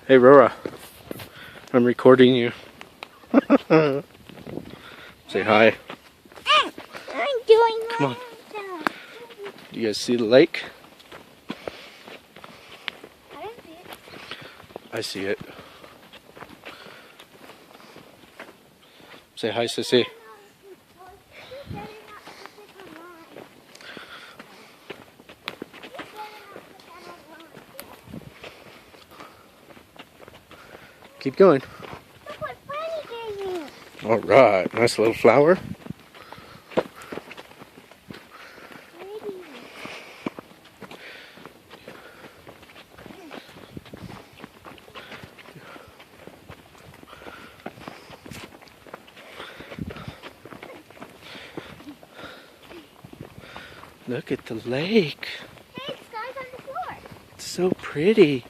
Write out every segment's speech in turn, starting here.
Hey Rora, I'm recording you. Say hi. I'm doing Come on. Do you guys see the lake? I don't see it. I see it. Say hi, Sissy. Keep going. Look what Franny gave me. Alright, nice little flower. Look at the lake. Hey, sky's on the floor. It's so pretty.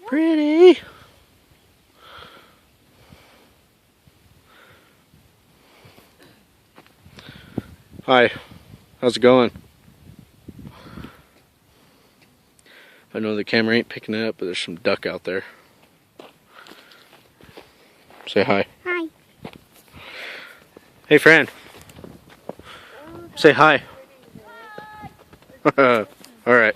Pretty. Hi, how's it going? I know the camera ain't picking it up, but there's some duck out there. Say hi. Hi. Hey, Fran. Say hi. All right.